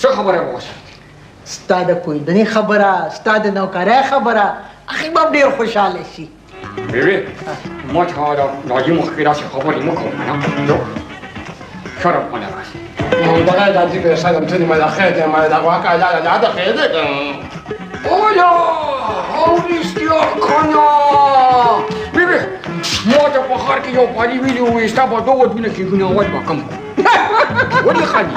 څه خبره به وشي؟ ستا د کویدنې خبره، ستا د نوکرۍ خبره، اخی به ډېر خوشحاله شي. بیبي ما ته د ناجي مخکې داسې خبرې مه کوه که نه شرم باندې راشي. دغه د دې کې سلام ته ما د خیر دی ما د واقع لا د خیر دی. اولا او رښتیا کنه بیبي ما ته په ښار کې یو پالي ویلي وو ستا په دغو دونه کې ګناوت به کم کړو. ولې خاندي؟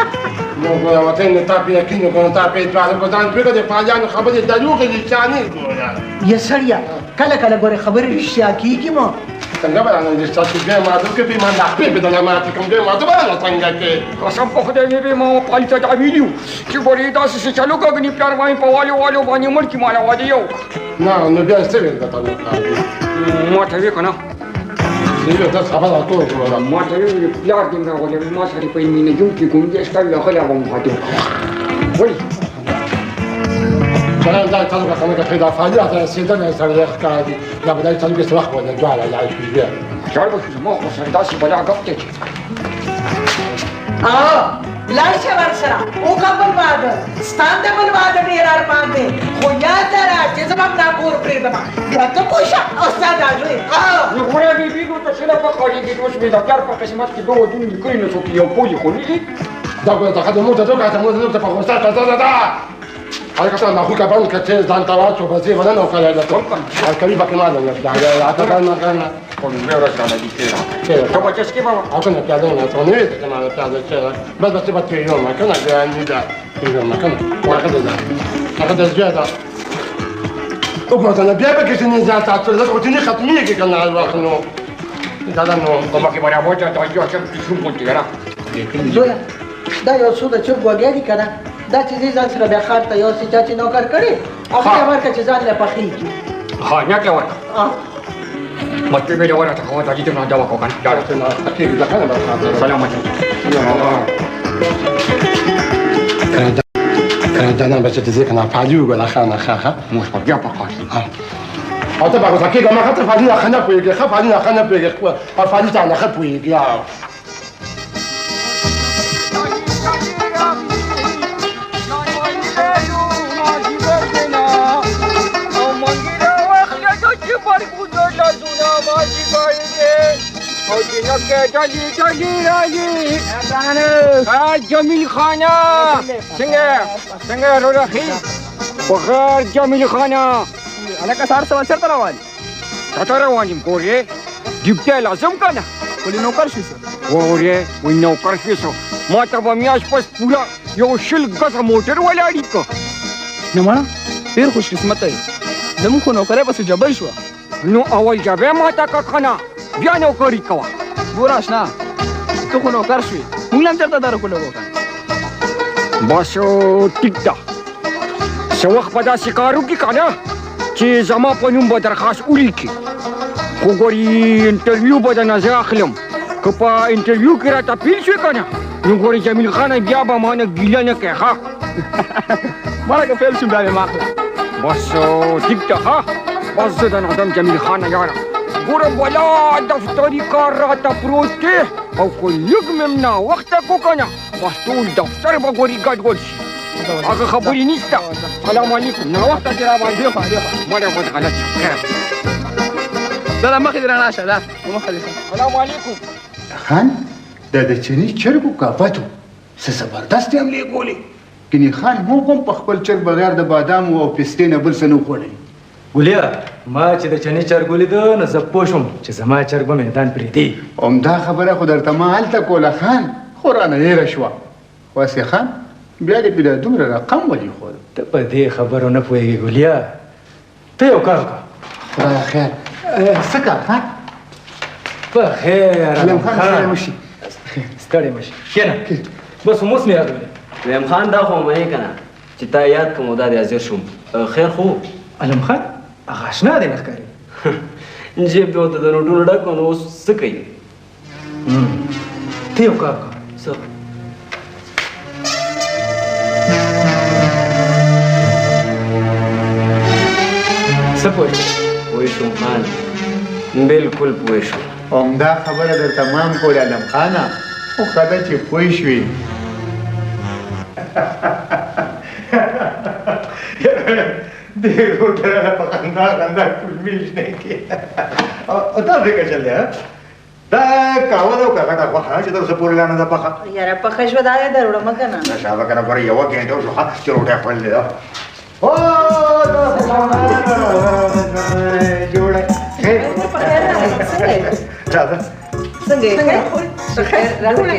نو ګوره وطن ته په یقین وکړو ته په اعتبار ګذان فکر د پاجان خبرې دروغ دي چاني ګوره. یا سړیا کله کله ګورې خبرې رښتیا کېږي ما. څنګه به رانه دې ستاسو بیا ماته کې به ما نخپې به د ناماتې کوم بیا ماته به رانه څنګه کې. قسم په خدای بیبي ما پالي ته دا ویلي وو چې ګورې داسې څه چلو کوي پلار باندې په والو باندې مړ کړي ماله واده یې وکړه. نه نو بیا څه ویل درته ما ته ویې که نه ته خبره کوو ګوره ما ته ویل پلار دې مې راغلی ما سره په مینه جون کې کوم دې شته لغلی به مو واده وکړه. ولې چلان دا تاسو کومه کې دا فعالیت رسیدل سره ښکاري دا به دا تاسو کې وخت ولا جوړه لا شي بیا چار به ما خو سره داسې بلا غپ دی. لاړ شه ورسره وکړه بل واده، ستا د بل واده ډېر ارمان دی، خو یاد لره چې زموږ دا کور پرېږدم بیا ته پوه شه او ستا دا زوی. نو ګوره بیبي نو ته څه نه پکارېږي اوس مې د پلار په قسمت کې دوه دونه لیکلي نو څوک یو پولي خو نه دي. دا ګوره ته خدای مو ته دوکه ته مو ته په غوسه ته دا هغه کسان نه خو کبان کته ځان ته واچو په ځای ونه نو کړل دا ټول کړ کلی پکې ما نه دا دا دا نه کنه کوم مې ورسره نه دي کېږي ته بچس کې بابا او کنه پیاده نه ته نه وي ته ما پیاده چې بس بس په یو ما کنه دا نه دا یو ما کنه واخد دا هغه د زیاده او په ته بیا به کې نه ځات تاسو له کوتي نه ختمي کې کنه الوقت نو دا نو کومه کې باندې وځه ته یو څه څه مونږ ګره زویا دا یو څو د چوب وګیا دي کنه دا چې دې ځان سره بیا ښار ته یو څه چا چې نوکر کړي هغه یې ورکړه چې ځان له پخېږي. ها نه کې ورکړه مطلب یې ورته خو ته دې نه دا وکړه کنه دا ته نه کې دا کنه سلام علیکم. دا نه بچ ته ځکه نه فاجو ولا خانه خاخه مش په بیا په خاطر او ته به ځکه ما خاطر فاجو خانه پويږي خف علينا خانه پويږي خو فاجو ته نه خف پويږي یا جمیل خانه څنګه راغی بغیر جمیل خانه الکه سار سوال چرته روان کته روان یم کورې ډیپټي لازم کنه ولې نوکر شو وورې وای نوکر شو ما ته به میاش پس پورا یو شل غزه موټر ولاړی کو نه ما ډېر خوش قسمت دی زموږ خو نوکرۍ پسې جبۍ شوه نو اول جبې ما ته که کنه بیا نوکري کوه ګوره اشنا ته خو نوکر شوې موږ هم چېرته دا رکولو وکړه بس ټیک ده څه وخت به داسې کار وکړي که نه چې زما په نوم به درخواست ولیکي خو ګورې انټرویو به درنه زه اخلم که په انټرویو کې راته پیل شوې که نه نو ګورې جمیل خانه بیا به ما نه ګیله نه کوي ښه ما که فیل شم بیا مې ماخله بس ټیک ده ښه بس زه د نادم جمیل خانه یاره ګوره بلا دفتري کار راته پروت دی او که لږ مې هم ناوخته کو که نه بس ټول دفتر به ګورې ګډوډ شي هغه خبرې نشته سلام علیکم ناوخته دې راباندې مړه بد غلط خیر دا مخې دې رانه شه دا مخې دې سلام علیکم خان دا د چیني چرګو کافتو څه زبردست حملې کولې ګنې خان موږ هم په خپل چرګ بغیر د بادامو او پستې نه بل څه نه خوړی ولیا ما چې د چني چرګ ولیده نو زه پوه شوم چې زما چرګ به میدان پرېږدي همدا خبره خو درته ما هلته کوله خان خو رانه هېره شوه خو هسې خان بیا دې بیا دومره رقم ولې ښود ته په دې خبرو نه پوهېږې ګولیا ته یو کار وکړه خدایه خیر څه کار خان په خیر علم خان ستړی مه شي ستړی مه شي کښېنه بس اوس مې یادولې ویم خان دا خو منې که نه چې تا یاد کړم او دا دې حاضر شوم خیر خو علم خان هغه اشنا دی نه ښکاري جیب دې ورته د نوټونو ډک کړو نو اوس څه کوي ته یو کار وکړه څه څه پوه شوې پوه شوم خان بلکل پوه شوم همدا خبره درته ما هم کول علم خانه خو ښه ده چې پوه شوې دې روټه په خندا کلمې شنه کې او دا څنګه چلې دا کاوه او کاغه غوښه چې تاسو پورې لانه ده پخه یاره پخه شو دا یې دروړه مګنه شابه کنه پر یو غنټه شو چې روټه خپل دی او دا جوړه څنګه خیر راغلی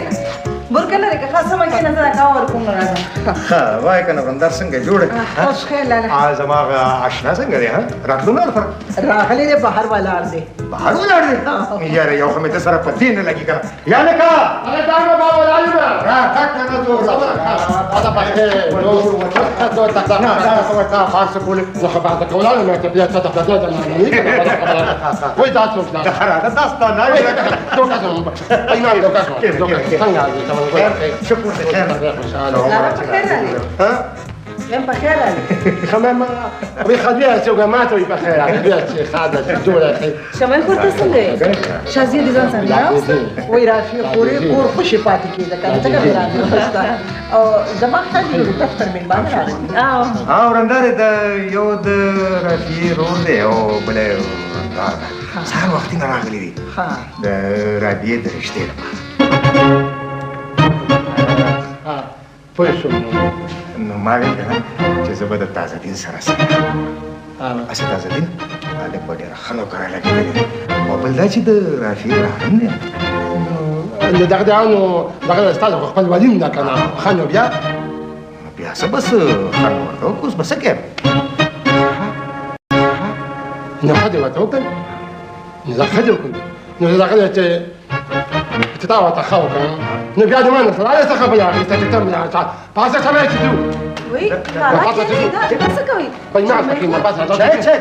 برکه لري که خاصه ما کې نه دا کاور کوم راځم ها وای کنه بندر څنګه جوړه اوس خیر لاله زما آشنا څنګه دی ها راتلو نه فرق راغلی دی بهر ولاړ دی بهر ولاړ دی یاره یو خمه ته سره پتی نه لګی کنه یا نه کا هغه دا ما بابا لالما را تک نه جوړ دا په نو ورته تا نه دا څه تا خاص کول زه خبر دا کولانه مې ته بیا ته ته دا نه وای دا څه دا دا تاسو نه وای دوکا څه اي نه دوکا څه څنګه شكرا خير ها؟ لم بخير عليك خمام بيخليها سوق ماتوا بخير عليك خادت الدولة شمال كنت څنګه شازیه دي ځان سره وای راشي پوری کور خوشي پاتې کیږي کنه څنګه به راځي او زما خالي دفتر من باندې راځي او رندار د یو د راشي رول دی او بل سهار وختي نه راغلي دي ها د رابعه د رشتې پوه شوم نو ما ویل کنه چې زه به د تازه دین سره سره اسې تازه دین هلک به ډېره ښه نوکرۍ لګېدلې او بل دا چې د رافي راهم دی نو دغه دیانو دغه ستاسو خپل ولیم ده که نه ښه نو بیا بیا څه بس ښه نو ورته وکړو اوس به څه کوې نو ښه دې ورته وکړل نو دا ښه دې وکړل نو دغه دی چې تا ورته ښه وکړه نو بیا دې ما نه سره څه خبره اخیسته چې ته مې پاسه سره چې ځو وای دا څه کوي په ما ته کې نه پاسه دا چې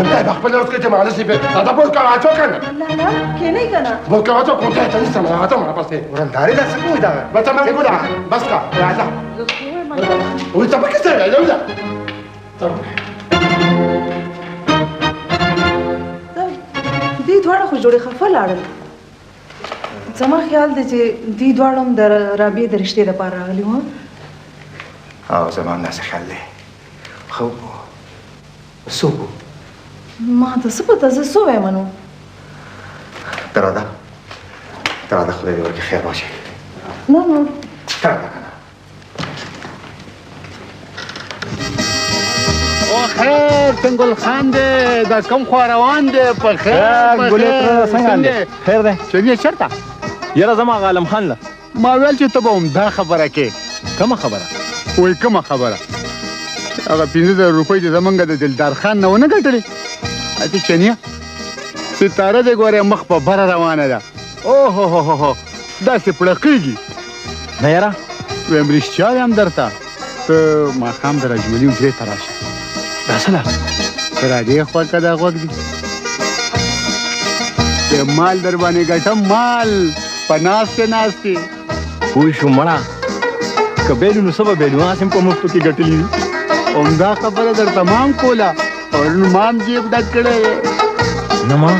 انت خپل اوس کې چې مالې سي په دا بول کا اچو کنه لا لا کې نه کنه بول کا اچو کوم ته ته سم اته ما پاسه ورنداري دا څه کوي دا بس ما ګول بس کا راځه وې ته پکې څه راځو دا دې دواړه خو جوړې خفه لاړل زما خیال دی چې دې دواړه هم د رابعې د رشتې دپاره راغلي وو او زما هم داسې خیال دی خو څوک ما ته څه پته زه څه وایم نو ته راځه خدای دې ورکړي خیر واچوي نه نه ته راځه که نه او خیر څنګه خان دی دا کوم خوا روان دی په خیر ګولې تره څنګه دی خیر دی چلیه چېرته یاره زما عالم خان له ما ویل چې ته به همدا خبره کې کومه خبره وایي کومه خبره هغه 15,000 روپۍ چې زمونږ د دلدار خان نه ونه ګټلې هسې چنیه ستاره دې ګورې مخ په بره روانه ده اوهوهوهو داسې پړقېږي نه یاره ویم رښتیا وایم درته ته ماښام د رجملي حجرې ته راشه دا څه ده که را دې خوا که دا غوږ دي د مال در باندې ګټم مال په ناستې ناستې پوه شو مړه که بیلو نو څه به بیلو هسې هم په مفتو کې ګټلي دي همدا خبره در تمام کوله پرون مام جیب ډک کړی نه ما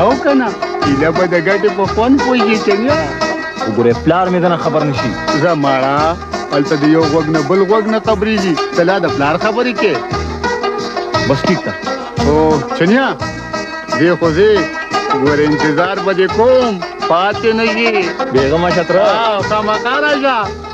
او که نه هیله به د ګټې په خوند پوهېږي چې نه وګورې پلار مې دنه خبر نشي زه ماړه هلته د یو غوږ نه بل غوږ نه خبرېږي ته لا د پلار خبرې کې بس ټیک ده او چنیا دې خو ځې ګوره انتظار به دې کوم پاتې نه یې بیغمه شطره خامخا راشه